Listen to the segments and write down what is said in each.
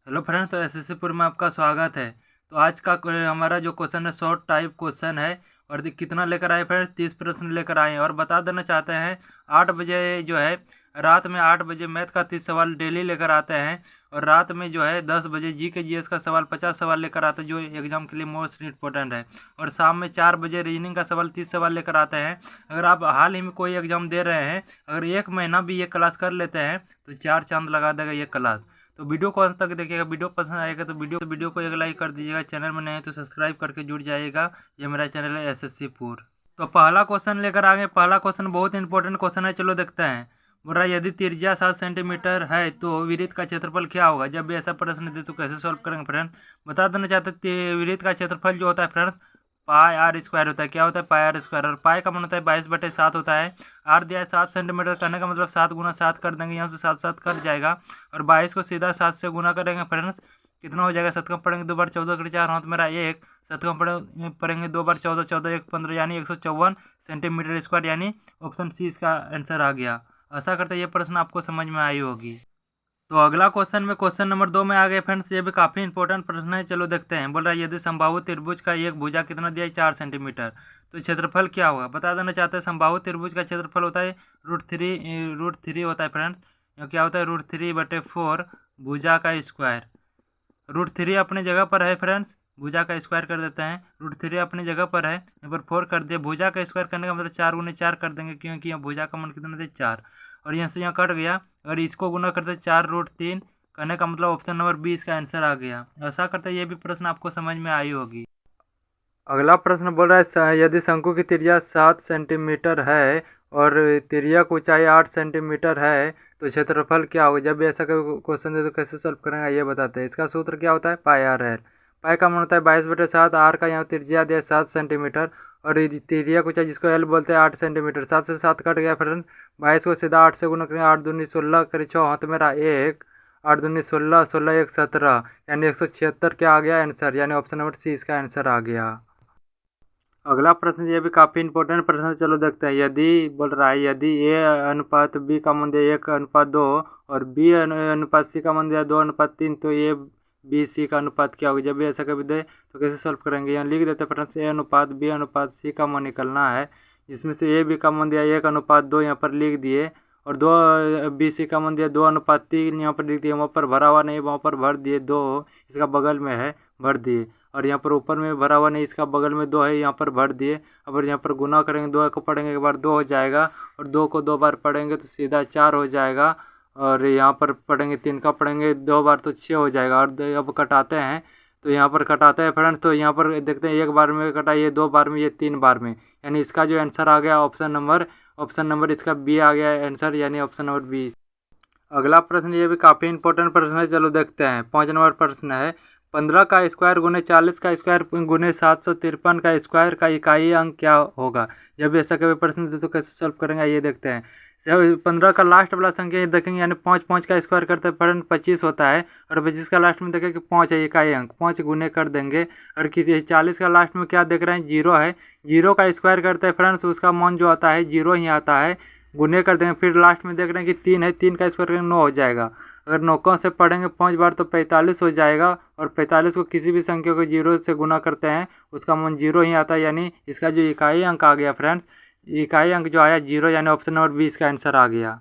Hello friends, तो SSC में आपका स्वागत है। तो आज का हमारा जो क्वेश्चन है शॉर्ट टाइप क्वेश्चन है। और कितना लेकर आए फ्रेंड्स? 30 प्रश्न लेकर आए हैं। और बता देना चाहते हैं 8 बजे जो है, रात में 8 बजे मैथ का 30 सवाल डेली लेकर आते हैं। और रात में जो है 10 बजे जी के जीएस का सवाल 50 सवाल लेकर आते हैं, जो एग्जाम के लिए मोस्ट इंपॉर्टेंट है। और शाम में 4 बजे रीजनिंग का सवाल 30 सवाल लेकर आते हैं। अगर आप हाल ही में कोई एग्जाम दे रहे हैं, अगर 1 महीना भी ये क्लास कर लेते हैं तो 4 चांद लगा देगा ये क्लास। तो वीडियो को अंत तक देखिएगा। वीडियो पसंद आएगा तो वीडियो को एक लाइक कर दीजिएगा। चैनल में नए हैं तो सब्सक्राइब करके जुड़ जाइएगा। ये मेरा चैनल है एसएससी पूर। तो पहला क्वेश्चन लेकर आ गए। पहला क्वेश्चन बहुत इंपॉर्टेंट क्वेश्चन है, चलो देखते हैं। बोल रहा है यदि त्रिज्या 7 सेंटीमीटर है तो वृत्त का क्षेत्रफल क्या होगा? जब भी ऐसा प्रश्न दे तो कैसे सॉल्व करेंगे फ्रेंड्स? बता देना चाहते हैं वृत्त का क्षेत्रफल जो होता है फ्रेंड्स पाई आर स्क्वायर होता है। क्या होता है? पाई आर स्क्वायर। और पाई का मान होता है 22/7 होता है। आर दिया है 7 सेंटीमीटर, करने का मतलब 7 गुना 7 कर देंगे, यहाँ से 7 7 कट जाएगा। और 22 को सीधा 7 से गुना करेंगे फ्रेंड्स, कितना हो जाएगा? 7 कम पड़ेंगे 2 बार 14 कट 4 हाथ मेरा 1। 7 कम पड़ेंगे 2 बार 14 14 1 15 यानी 154 सेंटीमीटर स्क्वायर, यानी ऑप्शन सी इसका आंसर आ गया। आशा करते हैं ये प्रश्न आपको समझ में आई होगी। तो अगला क्वेश्चन में क्वेश्चन नंबर 2 में आ गए फ्रेंड्स। ये भी काफ़ी इंपॉर्टेंट प्रश्न है, चलो देखते हैं। बोल रहा है यदि समबाहु त्रिभुज का एक भुजा कितना दिया है? 4 सेंटीमीटर। तो क्षेत्रफल क्या होगा? बता देना चाहते हैं। समबाहु त्रिभुज का क्षेत्रफल होता है रूट थ्री होता है फ्रेंड्स। यह क्या होता है? √3/4 भुजा का स्क्वायर। √3 अपने जगह पर है फ्रेंड्स, भुजा का स्क्वायर कर देते हैं। √3 अपनी जगह पर है, यहाँ पर 4 कर दिए। भुजा का स्क्वायर करने का मतलब 4 गुने 4 कर देंगे, क्योंकि यहाँ भुजा का मान कितना दे? 4। और यहाँ से यहाँ कट गया। अगर इसको गुना करते 4√3 करने का मतलब ऑप्शन नंबर 20 का आंसर आ गया। ऐसा करते ये भी प्रश्न आपको समझ में आई होगी। अगला प्रश्न बोल रहा है यदि शंकु की त्रिज्या 7 सेंटीमीटर है और त्रिज्या की ऊंचाई 8 सेंटीमीटर है तो क्षेत्रफल क्या होगा? जब भी ऐसा कोई क्वेश्चन दे तो कैसे सॉल्व करेंगे ये बताते हैं। इसका सूत्र क्या होता है? पाई आर एल। पाई का मान होता है 22/7। आर का यहाँ त्रिज्या दिया 7 सेंटीमीटर और त्रिज्या की ऊंचाई जिसको एल बोलते हैं 8 सेंटीमीटर। 7 से 7 कट गया फ्रेंड। 22 को सीधा 8 से गुना करेंगे। 8 दूनी 16 करी 6 हाथ मेरा 1। 8 दूनी 16, 16 1 17 यानी 176 क्या आ गया आंसर, यानी ऑप्शन नंबर सी इसका आंसर आ गया। अगला प्रश्न ये भी काफ़ी इंपॉर्टेंट प्रश्न है, चलो देखते हैं। यदि बोल रहा है यदि ए अनुपात बी का मान दिया 1:2 और बी अनुपात सी का मान दिया 2:3 तो ये बी सी का अनुपात क्या होगा? जब भी ऐसा कभी दे तो कैसे सॉल्व करेंगे? यहाँ लिख देते हैं प्रश्न ए अनुपात बी अनुपात सी का मान निकलना है, जिसमें से ए बी का मान दिया 1:2 यहाँ पर लिख दिए। और 2 बी सी का मान दिया 2:3 यहाँ पर लिख दिए। वहाँ पर भरा हुआ नहीं, वहाँ पर भर दिए 2, इसका बगल में है भर दिए। और यहाँ पर ऊपर में भरा हुआ नहीं, इसका बगल में 2 है, यहाँ पर भर दिए। अब यहाँ पर गुना करेंगे 2 को पढ़ेंगे एक बार 2 हो जाएगा, और 2 को 2 बार पढ़ेंगे तो सीधा 4 हो जाएगा। और यहाँ पर पढ़ेंगे 3 का पढ़ेंगे 2 बार तो 6 हो जाएगा। और अब कटाते हैं तो यहाँ पर कटाते हैं फ्रेंड्स, तो यहाँ पर देखते हैं 1 बार में कटा, ये 2 बार में, ये 3 बार में, यानी इसका जो आंसर आ गया ऑप्शन नंबर इसका बी आ गया आंसर, यानी ऑप्शन नंबर बी। अगला प्रश्न ये भी काफ़ी इंपॉर्टेंट प्रश्न है, चलो देखते हैं। 5 नंबर प्रश्न है 15 का स्क्वायर गुने 40 का स्क्वायर गुने 753 का स्क्वायर का इकाई अंक क्या होगा? जब भी ऐसा कभी प्रश्न दे तो कैसे सॉल्व करेंगे ये देखते हैं। जब 15 का लास्ट वाला संख्या ये देखेंगे, यानी 5 का स्क्वायर करते हैं फ्रेंड 25 होता है। और 25 का लास्ट में देखें कि 5 है इकाई अंक, 5 गुने कर देंगे। और किसी 40 का लास्ट में क्या देख रहे हैं? 0 है। 0 का स्क्वायर करते हैं फ्रेंड्स, उसका मान जो आता है 0 ही आता है, गुने कर देंगे। फिर लास्ट में देख रहे हैं कि 3 है, 3 का स्क्वायर करेंगे 9 हो जाएगा। अगर 9 से पढ़ेंगे 5 बार तो 45 हो जाएगा। और 45 को किसी भी संख्या को 0 से गुना करते हैं उसका मान 0 ही आता है, यानी इसका जो इकाई अंक आ गया फ्रेंड्स, इकाई अंक जो आया 0, यानी ऑप्शन नंबर 20 का आंसर आ गया।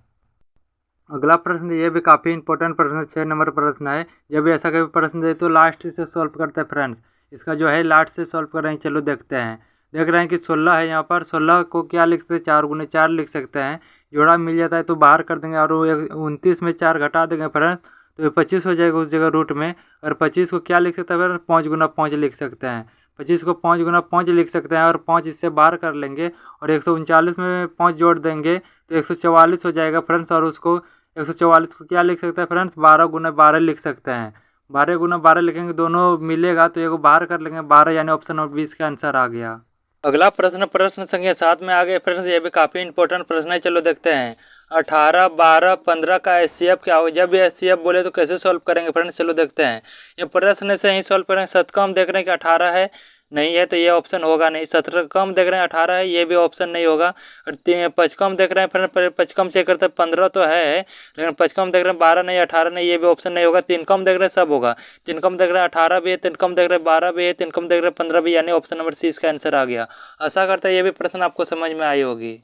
अगला प्रश्न ये भी काफ़ी इंपॉर्टेंट प्रश्न 6 नंबर प्रश्न है। जब भी ऐसा कभी प्रश्न दे तो लास्ट से सॉल्व करते हैं फ्रेंड्स। इसका जो है लास्ट से सॉल्व करेंगे, चलो देखते हैं। देख रहे हैं कि 16 है, यहाँ पर 16 को क्या लिख सकते हैं? 4 गुने 4 लिख सकते हैं। जोड़ा मिल जाता है तो बाहर कर देंगे, और 29 में 4 घटा देंगे फ्रेंड्स तो ये 25 हो जाएगा उस जगह रूट में। और 25 को क्या लिख सकते हैं फ्रेंड्स? 5 गुना 5 लिख सकते हैं। 25 को 5 गुना 5 लिख सकते हैं, और 5 इससे बाहर कर लेंगे। और 139 में 5 जोड़ देंगे तो 144 हो जाएगा फ्रेंड्स। और उसको 144 को क्या लिख सकते हैं फ्रेंड्स? 12 गुना 12 लिख सकते हैं। 12 गुना 12 लिखेंगे, दोनों मिलेगा तो एगो बाहर कर लेंगे 12, यानी ऑप्शन नंबर 20 का आंसर आ गया। अगला प्रश्न संख्या 7 में आ गए फ्रेंड्स। ये भी काफ़ी इंपॉर्टेंट प्रश्न है, चलो देखते हैं। 18, 12, 15 का एचसीएफ क्या होगा? जब भी एचसीएफ बोले तो कैसे सॉल्व करेंगे फ्रेंड्स? चलो देखते हैं। ये प्रश्न से ही सॉल्व करेंगे। शतकम देख रहे हैं कि 18 है, नहीं है तो ये ऑप्शन होगा नहीं। 17 कम देख रहे हैं 18 है, ये भी ऑप्शन नहीं होगा। और 5 कम देख रहे हैं, फिर 5 कम चेक करते हैं 15 तो है, लेकिन 5 कम देख रहे हैं 12 नहीं 18 नहीं, ये भी ऑप्शन नहीं होगा। 3 कम देख रहे हैं सब होगा। 3 कम देख रहे हैं 18 भी है, 3 कम देख रहे हैं 12 भी है, 3 कम देख रहे हैं 15 भी, यानी ऑप्शन नंबर सी इसका आंसर आ गया। आशा करता है ये भी प्रश्न आपको समझ में आई होगी।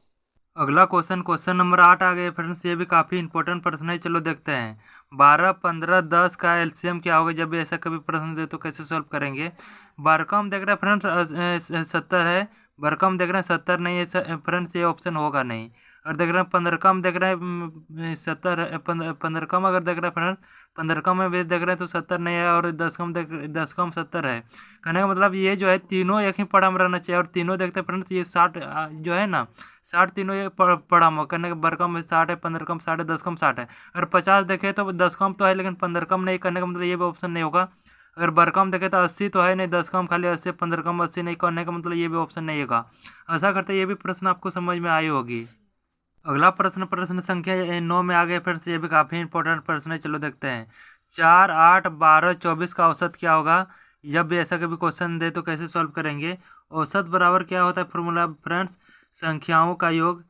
अगला क्वेश्चन नंबर 8 आ गए फ्रेंड्स, ये भी काफ़ी इंपॉर्टेंट प्रश्न है, चलो देखते हैं। 12, 15, 10 का एलसीएम क्या होगा, जब भी ऐसा कभी प्रश्न दे तो कैसे सॉल्व करेंगे। बारहम देख रहे हैं फ्रेंड्स 70 है, बारहम देख रहे हैं 70 नहीं है फ्रेंड्स, ये ऑप्शन होगा नहीं। और देख रहे हैं 15 देख रहे हैं 70 15 अगर देख रहे हैं फ्रेंड्स 15 में भी देख रहे हैं तो 70 नहीं है। और 10 70 है। कहने का मतलब ये जो है तीनों एक ही पढ़ा में रहना चाहिए। और तीनों देखते हैं फ्रेंड्स ये 60 जो है ना 60 तीनों ये पढ़ा में, करने के बरकम में 60 है, 15 कम 60 है, 10 कम 60 है। अगर 50 देखे तो 10 कम तो है लेकिन 15 कम नहीं, करने का मतलब ये भी ऑप्शन नहीं होगा। अगर बरकम देखे तो 80 तो है नहीं, 10 कम खाली 80, 15 कम 80 नहीं, करने का मतलब ये भी ऑप्शन नहीं होगा। ऐसा करते ये भी प्रश्न आपको समझ में आई होगी। अगला प्रश्न संख्या 9 में आ गए फ्रेंड्स, ये भी काफ़ी इंपॉर्टेंट प्रश्न है, चलो देखते हैं। 4, 8, 12, 24 का औसत क्या होगा, जब भी ऐसा कभी क्वेश्चन दे तो कैसे सॉल्व करेंगे। औसत बराबर क्या होता है फॉर्मूला फ्रेंड्स, संख्याओं का योग,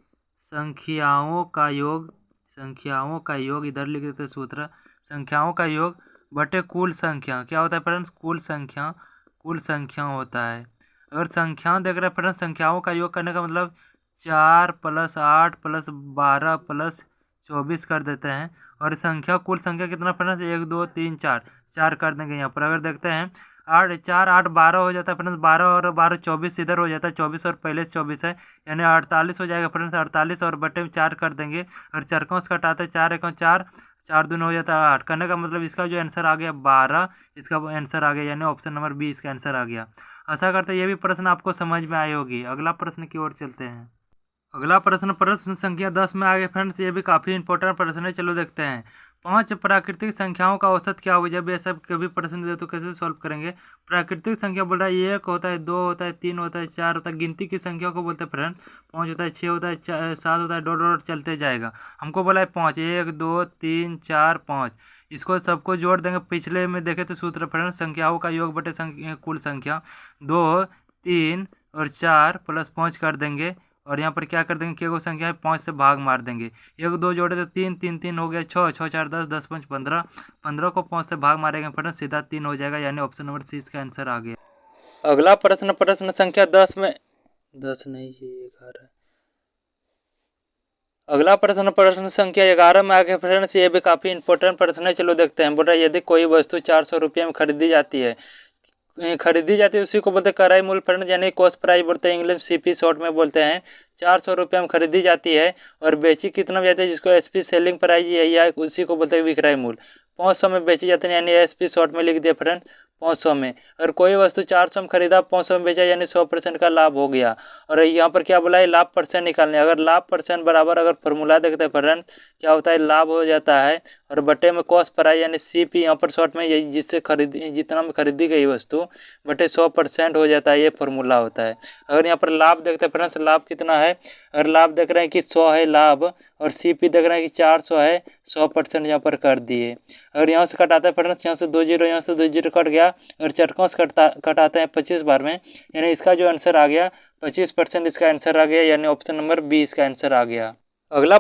संख्याओं का योग, संख्याओं का योग, इधर लिख देते सूत्र, संख्याओं का योग बटे कुल संख्या क्या होता है फ्रेंड्स, कुल संख्या होता है। अगर संख्याओं देख रहे हैं फ्रेंड्स, संख्याओं का योग करने का मतलब 4 + 8 + 12 + 24 कर देते हैं। और संख्या कुल संख्या कितना फ्रेंड्स 1 2 3 4 4 कर देंगे यहाँ पर। अगर देखते हैं 8 4 8 12 हो जाता है फ्रेंड्स, 12 और 12 24 इधर हो जाता है, 24 और पहले से 24 है यानी 48 हो जाएगा फ्रेंड्स। 48 और बटे में 4 कर देंगे और चरकों से कटाते हैं 4 1 4, 4 दूनी हो जाता है 8। करने का मतलब इसका जो आंसर आ गया 12, इसका आंसर आ गया यानी ऑप्शन नंबर बी इसका आंसर आ गया। आशा करते हैं ये भी प्रश्न आपको समझ में आई होगी। अगला प्रश्न की ओर चलते हैं। अगला प्रश्न संख्या 10 में आ गए फ्रेंड्स, ये भी काफ़ी इंपॉर्टेंट प्रश्न है, चलो देखते हैं। 5 प्राकृतिक संख्याओं का औसत क्या होगा, जब ये सब कभी प्रश्न दे तो कैसे सॉल्व करेंगे। प्राकृतिक संख्या बोल रहा है 1 होता है, 2 होता है, 3 होता है, 4 होता है, गिनती की संख्या को बोलते हैं फ्रेंड्स। 5 होता है, 6 होता है, 7 होता है, डॉट डॉट चलते जाएगा। हमको बोला है 5, 1 2 3 4 5, इसको सबको जोड़ देंगे। पिछले में देखे तो सूत्र फ्रेंड्स, संख्याओं का योग बटे कुल संख्या, 2 3 और 4 + 5 कर देंगे। और यहाँ पर क्या कर देंगे, क्या संख्या है 5 से भाग मार देंगे। 1 2 जोड़े तो 3 3 3 हो गया 6 6 4 10 10 5 15, 15 को 5 से भाग मारेंगे फ्रेंड्स सीधा 3 हो जाएगा यानी ऑप्शन नंबर सी इसका आंसर आ गया। अगला प्रश्न संख्या 10 में 10 नहीं ये 11। अगला प्रश्न संख्या 11 में आ गया फ्रेंड्स, ये भी काफ़ी इंपॉर्टेंट प्रश्न है, चलो देखते हैं। बोल रहा है यदि कोई वस्तु 400 रुपये में खरीदी जाती है उसी को बोलते हैं क्रय मूल्य फ्रेंड, यानी कॉस्ट प्राइस बोलते हैं, इंग्लिश सीपी शॉर्ट में बोलते हैं। 400 रुपये में खरीदी जाती है और बेची कितना में जाती है, जिसको एसपी सेलिंग प्राइस या उसी को बोलते हैं विक्रय मूल्य। 500 में बेची जाती है यानी एसपी शॉर्ट में लिख दिया फ्रेंड 500 में। और कोई वस्तु 400 में खरीदा 500 में बेचा यानी 100% का लाभ हो गया। और यहाँ पर क्या बोला है, लाभ परसेंट निकालने। अगर लाभ परसेंट बराबर अगर फॉर्मूला देखते हैं फ्रेंड क्या होता है, लाभ हो जाता है और बटे में कॉस्ट प्राइस यानी सीपी यहाँ पर शॉर्ट में जिससे जितना में खरीदी गई वस्तु बटे 100% हो जाता है, ये फॉर्मूला होता है। अगर यहाँ पर लाभ देखते हैं फ्रेंड्स, लाभ कितना है, अगर लाभ देख रहे हैं कि 100 है लाभ और सीपी देख रहे हैं कि 400 है, 100% यहाँ पर कर दिए। अगर यहाँ से कटाते हैं फ्रेंड्स, यहाँ से 2 जीरो यहाँ से 2 जीरो कट गया और चटकों से कटाते हैं 25 बार में, यानी इसका जो आंसर आ गया 25% इसका आंसर आ गया यानी ऑप्शन नंबर बी इसका आंसर आ गया। अगला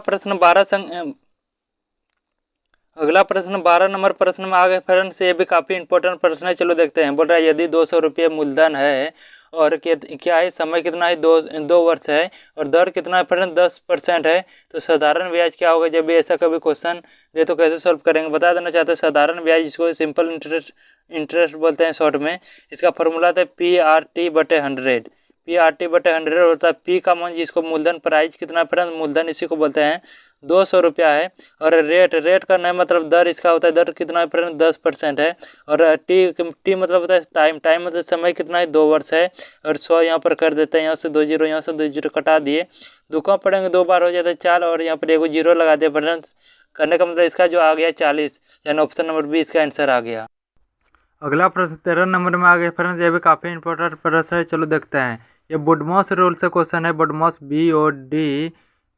प्रश्न 12 नंबर प्रश्न में आ गए फ्रेंड्स, ये भी काफ़ी इंपॉर्टेंट प्रश्न है, चलो देखते हैं। बोल रहा है यदि 200 रुपये मूलधन है और क्या है, समय कितना है, 2 वर्ष है और दर कितना है फ्रेंड 10% है, तो साधारण ब्याज क्या होगा, जब भी ऐसा कभी क्वेश्चन दे तो कैसे सॉल्व करेंगे। बता देना चाहते हैं साधारण ब्याज, जिसको सिंपल इंटरेस्ट बोलते हैं शॉर्ट में, इसका फॉर्मूला था PRT/100। PRT/100 होता है पी का मान, जिसको मूलधन प्राइस कितना फ्रेंड, मूलधन इसी को बोलते हैं 200 रुपया है। और रेट का नया मतलब दर इसका होता है, दर कितना है फ्रेंड 10% है। और टी मतलब होता है टाइम मतलब समय कितना है 2 वर्ष है। और 100 यहाँ पर कर देते हैं, यहाँ से 2 जीरो यहाँ से 2 जीरो कटा दिए, 2 कम पड़ेंगे 2 बार हो जाता है 4 और यहाँ पर 1 जीरो लगा दिया फ्रेंड, करने का मतलब इसका जो आ गया 40 यानी ऑप्शन नंबर बी इसका आंसर आ गया। अगला प्रश्न 13 नंबर में आ गया फ्रेंड्स, ये भी काफ़ी इंपॉर्टेंट प्रश्न है, चलो देखते हैं। ये बुडमॉस रूल से क्वेश्चन है, बुडमॉस BOD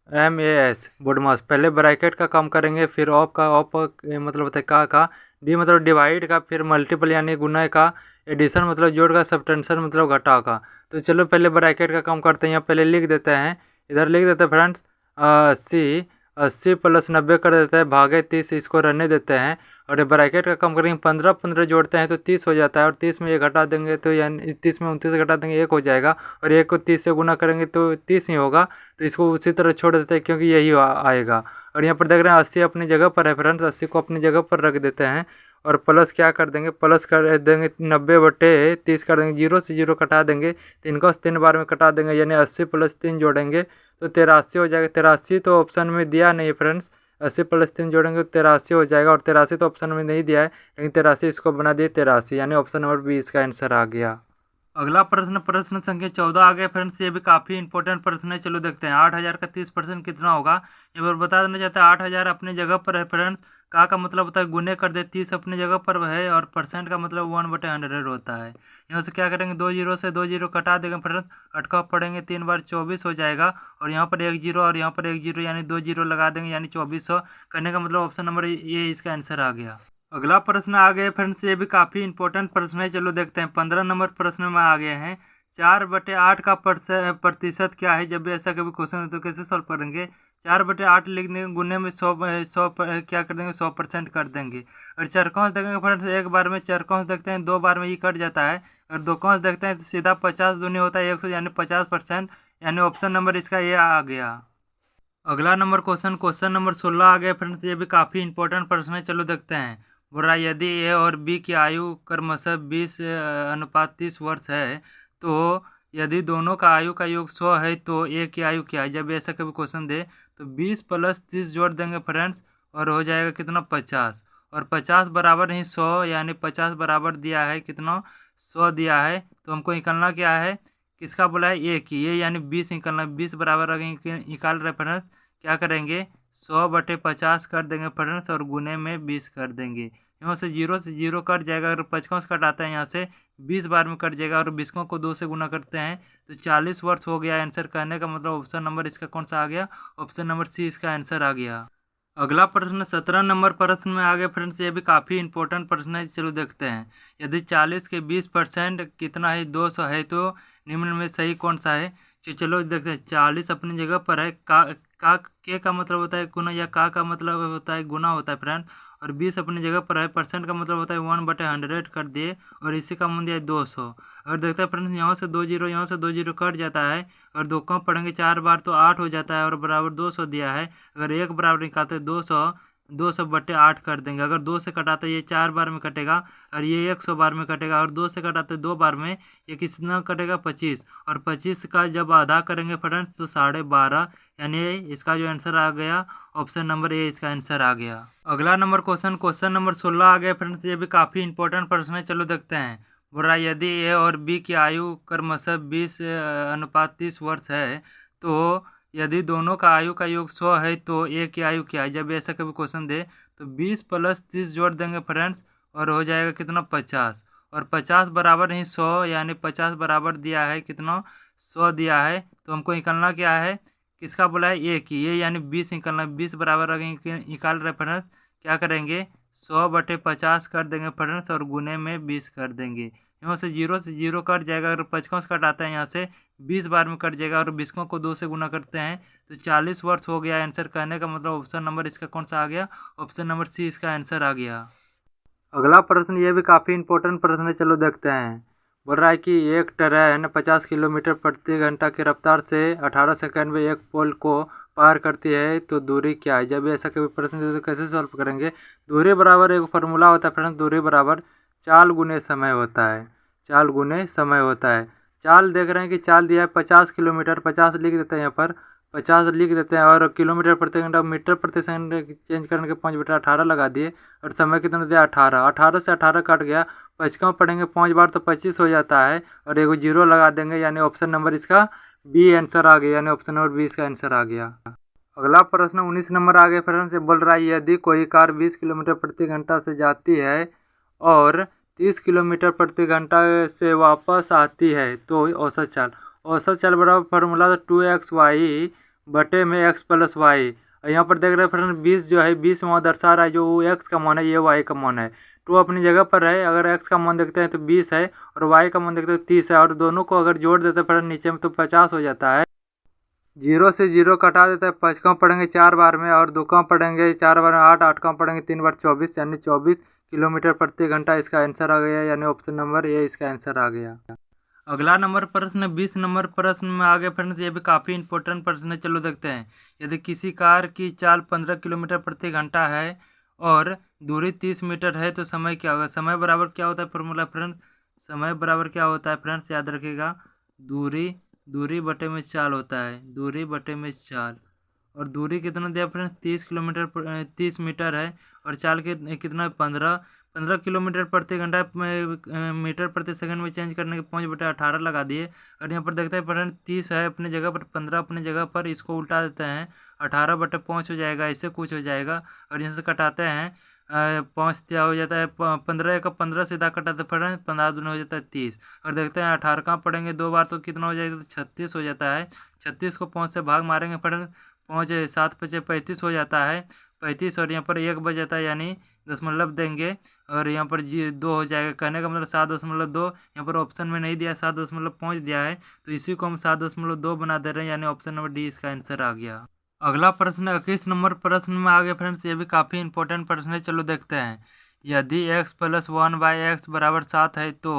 MAS बोडमास। पहले ब्रैकेट का काम करेंगे, फिर ऑफ मतलब होता है का, डी मतलब डिवाइड का, फिर मल्टीपल यानी गुना का, एडिशन मतलब जोड़ का, सब्ट्रैक्शन मतलब घटा का। तो चलो पहले ब्रैकेट का काम करते हैं। यहाँ पहले लिख देते हैं, इधर लिख देते हैं फ्रेंड्स 80 80 प्लस 90 कर देते हैं भागे 30, इसको रहने देते हैं। और ये ब्रैकेट का काम करेंगे, 15 15 जोड़ते हैं तो 30 हो जाता है, और 30 में ये घटा देंगे तो यानी 30 में 29 घटा देंगे 1 हो जाएगा, और 1 को 30 से गुना करेंगे तो 30 ही होगा। तो इसको उसी तरह छोड़ देते हैं क्योंकि यही आएगा। और यहाँ पर देख रहे हैं 80 अपनी जगह पर है फ्रेंड्स, 80 को अपनी जगह पर रख देते हैं। और प्लस क्या कर देंगे, प्लस कर देंगे 90/30 कर देंगे, 0 से 0 कटा देंगे, 3 को 3 बार में कटा देंगे, यानी 80 प्लस 3 जोड़ेंगे तो 83 हो जाएगा। 83 तो ऑप्शन में दिया नहीं है फ्रेंड्स, 80 प्लस 3 जोड़ेंगे तो 83 हो जाएगा, और 83 तो ऑप्शन में नहीं दिया है, लेकिन 83 इसको बना दिए 83, यानी ऑप्शन नंबर बी इसका आंसर आ गया। अगला प्रश्न, प्रश्न संख्या 14 आ गया फ्रेंड्स। ये भी काफ़ी इंपॉर्टेंट प्रश्न है, चलो देखते हैं। 8000 का 30% कितना होगा। ये बार बता देना चाहते हैं। 8000 अपनी जगह पर है फ्रेंड्स, का मतलब होता है गुने कर दे, 30 अपनी जगह पर है, और परसेंट का मतलब 1/100 होता है। यहाँ से क्या करेंगे, 2 जीरो से 2 जीरो कटा देंगे फ्रेंड्स, 8 का पढ़ेंगे 3 बार 24 हो जाएगा, और यहाँ पर 1 जीरो और यहाँ पर 1 जीरो यानी 2 जीरो लगा देंगे, यानी 2400 करने का मतलब ऑप्शन नंबर ये इसका आंसर आ गया। अगला प्रश्न आ गया फ्रेंड्स, ये भी काफ़ी इंपॉर्टेंट प्रश्न है, चलो देखते हैं। 15 नंबर प्रश्न में आ गए हैं। 4/8 का प्रतिशत क्या है। जब भी ऐसा कभी क्वेश्चन हो तो कैसे सॉल्व करेंगे। 4/8 लिखने गुने में 100 क्या कर देंगे, 100% कर देंगे। और चरकौंस देखेंगे फ्रेंड्स, एक बार में चरकौंस देखते हैं, 2 बार में ये कट जाता है। और दो कौंस देखते हैं तो सीधा 50 दूनी होता है 100, यानी 50%, यानी ऑप्शन नंबर इसका ये आ गया। अगला नंबर क्वेश्चन नंबर 16 आ गया फ्रेंड्स। ये भी काफ़ी इंपॉर्टेंट प्रश्न है, चलो देखते हैं। बोल रहा है यदि ए और बी की आयु क्रमशः 20:30 वर्ष है, तो यदि दोनों का आयु का योग 100 है तो ए की आयु क्या है। जब ऐसा कभी क्वेश्चन दे तो 20 प्लस 30 जोड़ देंगे फ्रेंड्स, और हो जाएगा कितना 50, और 50 बराबर ही 100, यानी 50 बराबर दिया है कितना 100 दिया है। तो हमको निकालना क्या है, किसका बोला है, ए की, ये यानी 20 निकालना। 20 बराबर अगर निकाल रहे फ्रेंड्स, क्या करेंगे 100/50 कर देंगे फ्रेंड्स, और गुने में 20 कर देंगे। यहाँ से 0 कट जाएगा, अगर 55 कटाते हैं यहाँ से 20 बार में कट जाएगा, और 20 को 2 से गुना करते हैं तो 40 वर्ष हो गया। आंसर कहने का मतलब ऑप्शन नंबर इसका कौन सा आ गया, ऑप्शन नंबर सी इसका आंसर आ गया। अगला प्रश्न 17 नंबर प्रश्न में आ गए फ्रेंड्स। ये भी काफ़ी इंपॉर्टेंट प्रश्न है, चलो देखते हैं। यदि 40 के 20% कितना है, 200 है, तो निम्न में सही कौन सा है। चलो देखते हैं। 40 अपनी जगह पर है, के का मतलब होता है गुना, या का मतलब होता है गुना होता है फ्रेंड। और 20 अपनी जगह पर है, परसेंट का मतलब होता है 1/100 कर दिए, और इसी का मूल्य है 200। अगर देखते हैं फ्रेंड्स, यहाँ से 2 जीरो, यहाँ से 2 जीरो कट जाता है, और 2 कम पढ़ेंगे 4 बार तो 8 हो जाता है, और बराबर 200 दिया है। अगर एक बराबर निकालते 200/8 कर देंगे। अगर 2 से कटाते ये 4 बार में कटेगा, और ये 100 बार में कटेगा, और 2 से कटाते 2 बार में, ये कितना कटेगा 25, और 25 का जब आधा करेंगे फ्रेंड्स तो 12.5, यानी इसका जो आंसर आ गया ऑप्शन नंबर ए इसका आंसर आ गया। अगला नंबर क्वेश्चन नंबर 16 आ गया फ्रेंड्स। ये भी काफ़ी इंपॉर्टेंट प्रश्न है, चलो देखते हैं। बोल रहा है यदि ए और बी की आयु क्रमशः 20:30 वर्ष है, तो यदि दोनों का आयु का योग 100 है तो ए की आयु क्या है। जब ऐसा कभी क्वेश्चन दे तो 20 प्लस 30 जोड़ देंगे फ्रेंड्स, और हो जाएगा कितना 50, और 50 बराबर ही 100, यानी 50 बराबर दिया है कितना 100 दिया है। तो हमको निकालना क्या है, किसका बोला है, ए की, ये यानी 20 निकालना। 20 बराबर अगर निकाल रहे फ्रेंड्स, क्या करेंगे 100/50 कर देंगे फ्रेंड्स, और गुने में 20 कर देंगे। यहाँ से 0 कट जाएगा, अगर 55 कटाते हैं यहाँ से 20 बार में कट जाएगा, और 20 को 2 से गुना करते हैं तो 40 वर्ष हो गया। आंसर कहने का मतलब ऑप्शन नंबर इसका कौन सा आ गया, ऑप्शन नंबर सी इसका आंसर आ गया। अगला प्रश्न ये भी काफ़ी इंपॉर्टेंट प्रश्न है, चलो देखते हैं। बोल रहा है कि एक ट्रेन 50 किलोमीटर प्रति घंटा की रफ्तार से 18 सेकंड में एक पोल को पार करती है, तो दूरी क्या है। जब ऐसा कभी प्रश्न दे तो कैसे सॉल्व करेंगे। दूरी बराबर एक फार्मूला होता है फ्रेंड्स, दूरी बराबर चाल गुने समय होता है, चाल गुने समय होता है। चाल देख रहे हैं कि चाल दिया है 50 किलोमीटर, 50 लिख देते हैं यहाँ पर, 50 लिख देते हैं, और किलोमीटर प्रति घंटा मीटर प्रति सेकंड चेंज करने के 5/18 लगा दिए, और समय कितना दिया 18, 18 से 18 कट गया, 55 पढ़ेंगे 5 बार तो 25 हो जाता है, और एगो जीरो लगा देंगे, यानी ऑप्शन नंबर इसका बी आंसर आ गया, यानी ऑप्शन नंबर बी इसका आंसर आ गया। अगला प्रश्न 19 नंबर आ गया फ्रेंड्स। बोल रहा है यदि कोई कार 20 किलोमीटर प्रति घंटा से जाती है और 30 किलोमीटर प्रति घंटा से वापस आती है, तो औसत चाल बराबर फार्मूला 2xy बटे में एक्स प्लस वाई। और यहाँ पर देख रहे हैं फ्रेंड 20 जो है 20 वहाँ दर्शा रहा है जो एक्स का मान है, ये वाई का मान है। टू अपनी जगह पर है, अगर एक्स का मान देखते हैं तो 20 है और वाई का मान देखते हैं तो 30 है, और दोनों को अगर जोड़ देते हैं फ्रेंड नीचे में तो 50 हो जाता है। जीरो से जीरो कटा देता है, 5 कम पड़ेंगे 4 बार में और 2 कम पड़ेंगे 4 बार में 8, 8 कम पड़ेंगे 3 बार 24, यानी 24 किलोमीटर प्रति घंटा इसका आंसर आ गया, यानी ऑप्शन नंबर ए इसका आंसर आ गया। अगला नंबर प्रश्न 20 नंबर प्रश्न में आगे फ्रेंड्स, ये भी काफ़ी इंपॉर्टेंट प्रश्न है, चलो देखते हैं। यदि किसी कार की चाल 15 किलोमीटर प्रति घंटा है और दूरी 30 मीटर है तो समय क्या होगा। समय बराबर क्या होता है फॉर्मूला फ्रेंड्स, समय बराबर क्या होता है फ्रेंड्स, याद रखिएगा, दूरी दूरी बटे में चाल होता है, दूरी बटे में चाल। और दूरी कितना दिया फ्रेंड्स, 30 किलोमीटर 30 मीटर है, और चाल कितना 15 किलोमीटर प्रति घंटा मीटर प्रति सेकंड में चेंज करने के 5/18 लगा दिए। और यहाँ पर देखते हैं फ्रेंड 30 है अपने जगह पर, 15 अपने जगह पर, इसको उल्टा देते हैं 18/5 हो जाएगा, इससे कुछ हो जाएगा। और यहाँ से कटाते हैं 5 क्या हो जाता है 15 का 15 सीधा कटाते फ्रेंड, 15 दूनी हो जाता है 30। और देखते हैं 18 कहाँ पड़ेंगे 2 बार तो कितना हो जाएगा, तो 36 हो जाता है। 36 को 5 से भाग मारेंगे फ्रेंड, 5 7 5 35 हो जाता है 35, और यहाँ पर 1 बच जाता है, यानी दशमलव देंगे और यहाँ पर जी 2 हो जाएगा। कहने का मतलब 7.2, यहाँ पर ऑप्शन में नहीं दिया 7.5 दिया है, तो इसी को हम 7.2 बना दे रहे हैं, यानी ऑप्शन नंबर डी इसका आंसर आ गया। अगला प्रश्न 21 नंबर प्रश्न में आगे फ्रेंड्स, ये भी काफ़ी इंपॉर्टेंट प्रश्न है, चलो देखते हैं। यदि x प्लस 1/x बराबर 7 है तो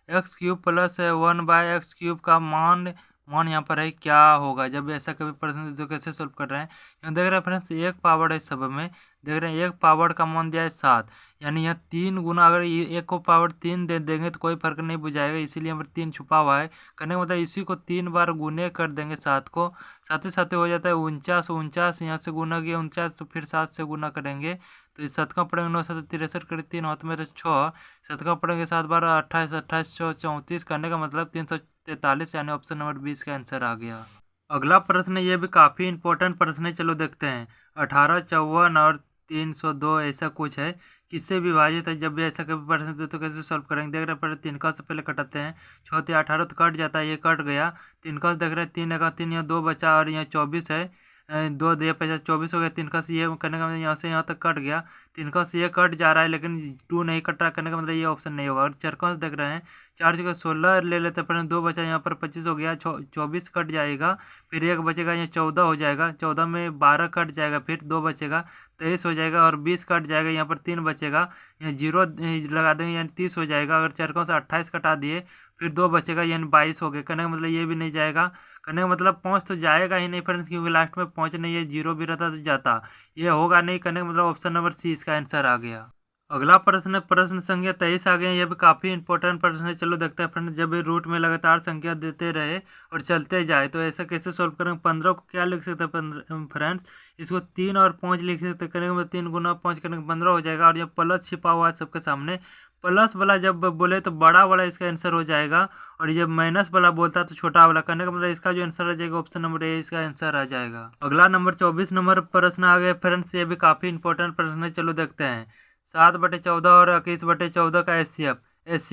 x cube plus 1/x cube का मान मान यहाँ पर है क्या होगा। जब ऐसा कभी प्रश्न तो कैसे सोल्व कर रहे हैं, यहाँ देख रहे हैं फ्रेंड्स एक पावर है सब में, देख रहे हैं एक पावर का मान दिया है 7, यानी यहाँ 3 गुना, अगर एक को पावर 3 दे देंगे तो कोई फर्क नहीं बुझाएगा, इसीलिए यहाँ पर 3 छुपा हुआ है। करने का मतलब इसी को 3 बार गुने कर देंगे 7 को, साथ ही साथ हो जाता है 49, यहाँ से गुना किया 49 तो फिर 7 से गुना करेंगे, तो इस 7 का पड़ेंगे 9 7 63 करें 3 हाथ में 6, 7 का पड़ेंगे 7 बार 28, 28 6 34, करने का मतलब 343, यानी ऑप्शन नंबर 20 का आंसर आ गया। अगला प्रश्न ये भी काफ़ी इंपॉर्टेंट प्रश्न है, चलो देखते हैं। 18 54 और 302 ऐसा कुछ है, किससे विभाजित है। जब भी ऐसा कभी प्रश्न दे तो कैसे सॉल्व करेंगे, देख रहे हैं पहले 3 का से पहले कटाते हैं, 6 से 18 तो कट जाता है, ये कट गया। 3 का देख रहे हैं 3 का 3, यहाँ 2 बचा और यहाँ 24 है, 2 दिया 50 24 हो गया। 3 का से ये करने का मतलब यहाँ से यहाँ तक कट गया, 3 का से ये कट जा रहा है लेकिन 2 नहीं कट रहा, करने का मतलब ये ऑप्शन नहीं होगा। और 4 का देख रहे हैं 4 जगह 16 ले लेते हैं, 2 बचा, यहाँ पर 25 हो गया, 24 कट जाएगा, फिर 1 बचेगा, यहाँ 14 हो जाएगा, 14 में 12 कट जाएगा, फिर 2 बचेगा 23 हो जाएगा, और 20 कट जाएगा, यहाँ पर 3 बचेगा, यहाँ 0 लगा देंगे यानी 30 हो जाएगा। अगर 4 का से 28 कटा दिए फिर 2 बचेगा यानी 22 हो गया, करने का मतलब ये भी नहीं जाएगा, करने का मतलब 5 तो जाएगा ही नहीं फ्रेंड्स, क्योंकि लास्ट में 5 नहीं है, 0 भी रहता तो जाता, ये होगा नहीं, करने का मतलब ऑप्शन नंबर सी इसका आंसर आ गया। अगला प्रश्न है प्रश्न संख्या 23 आ गया, यह भी काफ़ी इंपॉर्टेंट प्रश्न है, चलो देखते हैं फ्रेंड। जब ये रूट में लगातार संख्या देते रहे और चलते जाए तो ऐसा कैसे सॉल्व करेंगे। 15 को क्या लिख सकते हैं फ्रेंड्स, इसको 3 और 5 लिख सकते हैं, करेंगे 3 गुना 5 करने 15 हो जाएगा। और ये प्लस छिपा हुआ है सबके सामने, प्लस वाला जब बोले तो बड़ा वाला इसका आंसर हो जाएगा, और जब माइनस वाला बोलता है तो छोटा वाला, करने का मतलब इसका जो आंसर आ जाएगा ऑप्शन नंबर ए इसका आंसर आ जाएगा। अगला नंबर 24 नंबर प्रश्न आ गया फ्रेंड्स, ये भी काफ़ी इंपॉर्टेंट प्रश्न है, चलो देखते हैं। 7/14 और 21/14 का एच सी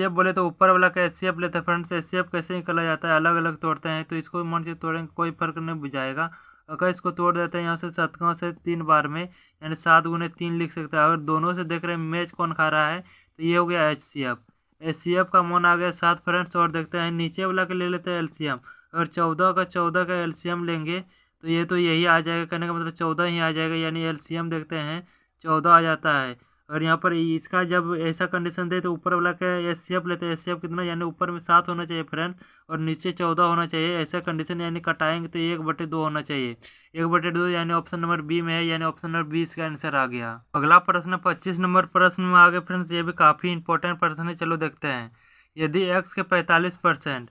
एफ बोले तो ऊपर वाला का एच लेते हैं फ्रेंड्स। एच कैसे निकला जाता है, अलग अलग तोड़ते हैं, तो इसको मन से तोड़ेंगे कोई फर्क नहीं बुझाएगा। अगर इसको तोड़ देते हैं यहाँ से 7 से 3 बार में, यानी 7 गुने 3 लिख सकते हैं। अगर दोनों से देख रहे हैं मैच कौन खा रहा है तो ये हो गया एच सी एफ का मान आ गया 7 फ्रेंड्स। और देखते हैं नीचे वाला के ले लेते हैं एलसीएम, अगर 14 का एलसीएम लेंगे तो ये तो यही आ जाएगा, कहने का मतलब 14 ही आ जाएगा, यानी एलसीएम देखते हैं 14 आ जाता है। और यहाँ पर इसका जब ऐसा कंडीशन दे तो ऊपर वाला का एच लेते हैं, एच कितना, यानी ऊपर में 7 होना चाहिए फ्रेंड्स और नीचे 14 होना चाहिए, ऐसा कंडीशन, यानी कटाएंगे तो 1/2 होना चाहिए, 1/2 यानी ऑप्शन नंबर बी में है, यानी ऑप्शन नंबर 20 का आंसर आ गया। अगला प्रश्न 25 नंबर प्रश्न में आ गए फ्रेंड्स, ये भी काफ़ी इंपॉर्टेंट प्रश्न है, चलो देखते हैं। यदि एक्स के 45%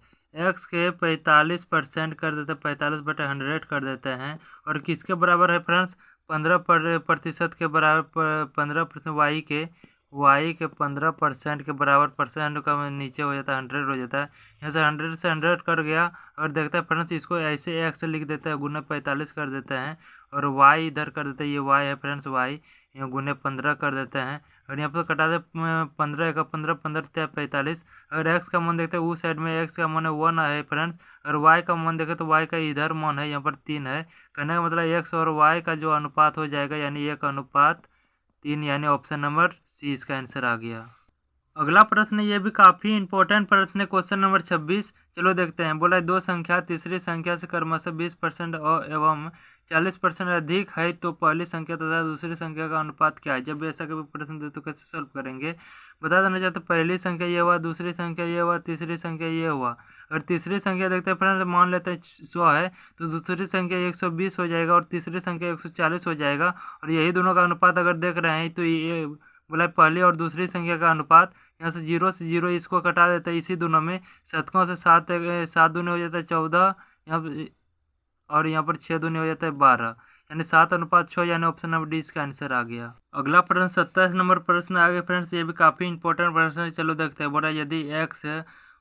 कर देते, 45/100 कर देते हैं, और किसके बराबर है फ्रेंड्स, 15% के बराबर, 15% वाई के 15% के बराबर, परसेंट का नीचे हो जाता है 100 हो जाता है, यहाँ से 100 से 100 कर गया। और देखते हैं फ्रेंड्स इसको ऐसे एक्स लिख देते हैं, गुना 45 कर देते हैं, और वाई इधर कर देते हैं, ये वाई है फ्रेंड्स वाई, यहाँ गुने 15 कर देते हैं। और यहाँ पर कटा दे 15 का 15, 15 45। अगर एक्स का मान देखते हैं उस साइड में एक्स का मान 1 है फ्रेंड्स। और वाई का मान देखें तो वाई का इधर मान है यहाँ पर 3 है। कहने का मतलब एक्स और वाई का जो अनुपात हो जाएगा यानी 1:3, यानी ऑप्शन नंबर सी इसका आंसर आ गया। अगला प्रश्न ये भी काफ़ी इंपॉर्टेंट प्रश्न है, क्वेश्चन नंबर 26। चलो देखते हैं। बोला दो संख्या तीसरी संख्या से क्रमशः 20% एवं 40% अधिक है तो पहली संख्या तथा दूसरी संख्या का अनुपात क्या है। जब भी ऐसा कभी प्रश्न दे तो कैसे सॉल्व करेंगे, बता देना चाहते। पहली संख्या ये हुआ, दूसरी संख्या ये हुआ, तीसरी संख्या ये हुआ। अगर तीसरी संख्या देखते हैं फ्रेंड्स, मान लेते हैं 100 है तो दूसरी संख्या 120 हो जाएगा और तीसरी संख्या 140 हो जाएगा। और यही दोनों का अनुपात अगर देख रहे हैं तो ये बोला पहली और दूसरी संख्या का अनुपात। यहाँ से 0 से 0 इसको कटा देता है, इसी दोनों में शतकों से 7 दूनी हो जाता है 14, यहाँ और यहाँ पर 6 दूनी हो जाता है 12, यानी 7:6, यानी ऑप्शन नंबर डी इसका आंसर आ गया। अगला प्रश्न 27 नंबर प्रश्न आ गया फ्रेंड्स, ये भी काफ़ी इंपॉर्टेंट प्रश्न है। चलो देखते हैं। बोला यदि एक्स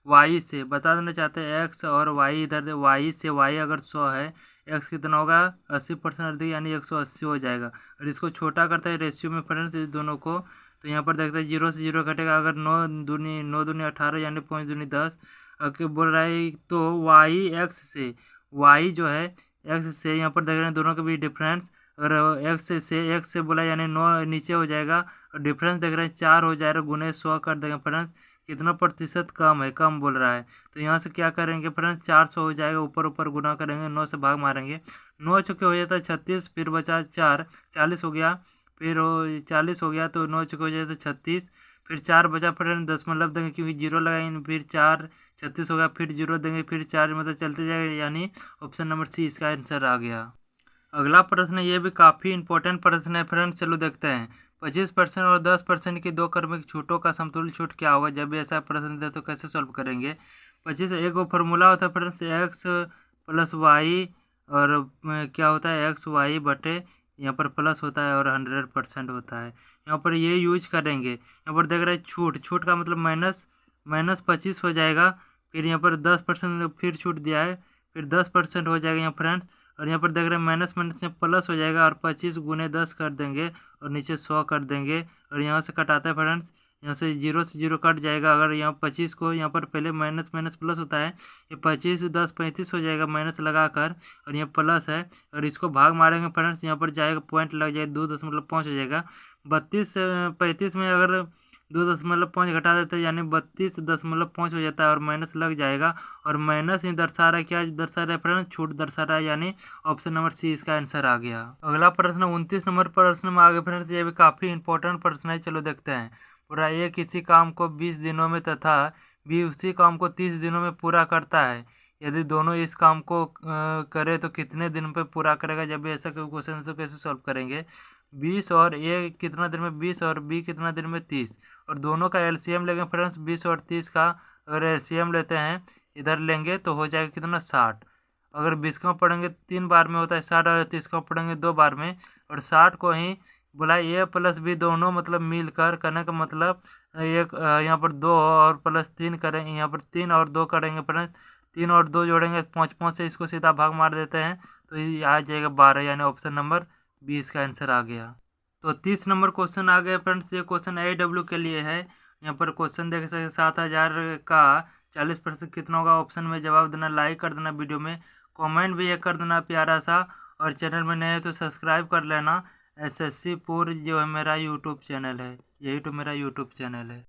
वाई से, बता देना चाहते हैं एक्स और वाई इधर वाई से वाई अगर 100 है, एक्स कितना होगा 80% अधिक यानी 180 हो जाएगा। और इसको छोटा करते हैं रेशियो में फ्रेंड्स इस दोनों को, तो यहाँ पर देखते हैं 0 से 0 घटेगा। अगर 9 दूनी 18 यानी 5 दूनी 10। अगर बोल रहा है तो वाई एक्स से, वाई जो है एक्स से, यहाँ पर देख रहे हैं दोनों के बीच डिफरेंस। अगर एक्स से बोला यानी 9 नीचे हो जाएगा और डिफरेंस देख रहे हैं 4 हो जाएगा, गुने 100 कर देंगे फ्रेंड्स। कितना प्रतिशत कम है, कम बोल रहा है। तो यहाँ से क्या करेंगे फ्रेंड्स, 400 हो जाएगा, ऊपर ऊपर गुना करेंगे, 9 से भाग मारेंगे। 9 चुके हो जाता है 36, फिर बचा 4, 40 हो गया। फिर 40 हो गया तो 9 चुके हो जाता है 36, फिर 4 बचा फ्रेंड, दशमलव देंगे क्योंकि 0 लगाएंगे। फिर 4, 36 हो गया, फिर 0 देंगे, फिर 4 मतलब चलते जाएगा, यानी ऑप्शन नंबर सी इसका आंसर आ गया। अगला प्रश्न ये भी काफ़ी इंपॉर्टेंट प्रश्न है फ्रेंड्स, चलो देखते हैं। 25% और 10% की दो क्रमिक छूटों का समतुल्य छूट क्या होगा। जब भी ऐसा प्रश्न दे तो कैसे सॉल्व करेंगे। 25 एक वो फार्मूला होता है फ्रेंड्स, एक्स प्लस वाई, और क्या होता है एक्स वाई बटे, यहाँ पर प्लस होता है और 100% होता है। यहाँ पर ये यूज करेंगे। यहाँ पर देख रहे हैं छूट, छूट का मतलब -25 हो जाएगा। फिर यहाँ पर 10% फिर छूट दिया है, फिर 10% हो जाएगा यहाँ फ्रेंड्स। और यहाँ पर देख रहे हैं माइनस माइनस में प्लस हो जाएगा और 25 गुने 10 कर देंगे और नीचे 100 कर देंगे। और यहाँ से कटाता है फ्रेंड्स, यहाँ से 0 से 0 कट जाएगा। अगर यहाँ 25 को यहाँ पर पहले माइनस माइनस प्लस होता है, ये 25 10 35 हो जाएगा माइनस लगा कर, और यहाँ प्लस है। और इसको भाग मारेंगे फ्रेंड्स, यहाँ पर जाएगा पॉइंट लग जाएगा, 2.5 हो जाएगा। 32 से 35 में अगर 2.5 घटा देते हैं यानी 32.5 हो जाता है और माइनस लग जाएगा। और माइनस ही दर्शा रहा है, क्या दर्शा रहा है फ्रेंड्स, छूट दर्शा रहा है, यानी ऑप्शन नंबर सी इसका आंसर आ गया। अगला प्रश्न 29 नंबर प्रश्न में आ गए फ्रेंड्स, ये भी काफ़ी इंपॉर्टेंट प्रश्न है। चलो देखते हैं। पूरा ए किसी काम को 20 दिनों में तथा बी उसी काम को 30 दिनों में पूरा करता है। यदि दोनों इस काम को करे तो कितने दिन पे पूरा करेगा। जब भी ऐसा कोई क्वेश्चन तो कैसे सॉल्व करेंगे। 20 और ए कितना दिन में 20 और बी कितना दिन में 30, और दोनों का एलसीएम लेंगे फ्रेंड्स 20 और 30 का। अगर एलसीएम लेते हैं इधर लेंगे तो हो जाएगा कितना 60। अगर 20 का पढ़ेंगे 3 बार में होता है 60, और 30 का पढ़ेंगे 2 बार में। और 60 को ही बोला ए प्लस बी दोनों मतलब मिलकर करने का मतलब एक यहाँ पर 2 और प्लस 3 करेंगे, यहाँ पर 3 और 2 करेंगे फ्रेंड्स। 3 और 2 जोड़ेंगे 5 से इसको सीधा भाग मार देते हैं तो ये आ जाएगा 12, यानी ऑप्शन नंबर 20 का आंसर आ गया। तो 30 नंबर क्वेश्चन आ गया फ्रेंड्स, ये क्वेश्चन AW के लिए है। यहाँ पर क्वेश्चन देख सकते 7000 का 40% कितना होगा। ऑप्शन में जवाब देना, लाइक कर देना वीडियो में, कमेंट भी एक कर देना प्यारा सा, और चैनल में नए तो सब्सक्राइब कर लेना। SSC पूर्व जो है मेरा यूट्यूब चैनल है, यही तो मेरा यूट्यूब चैनल है।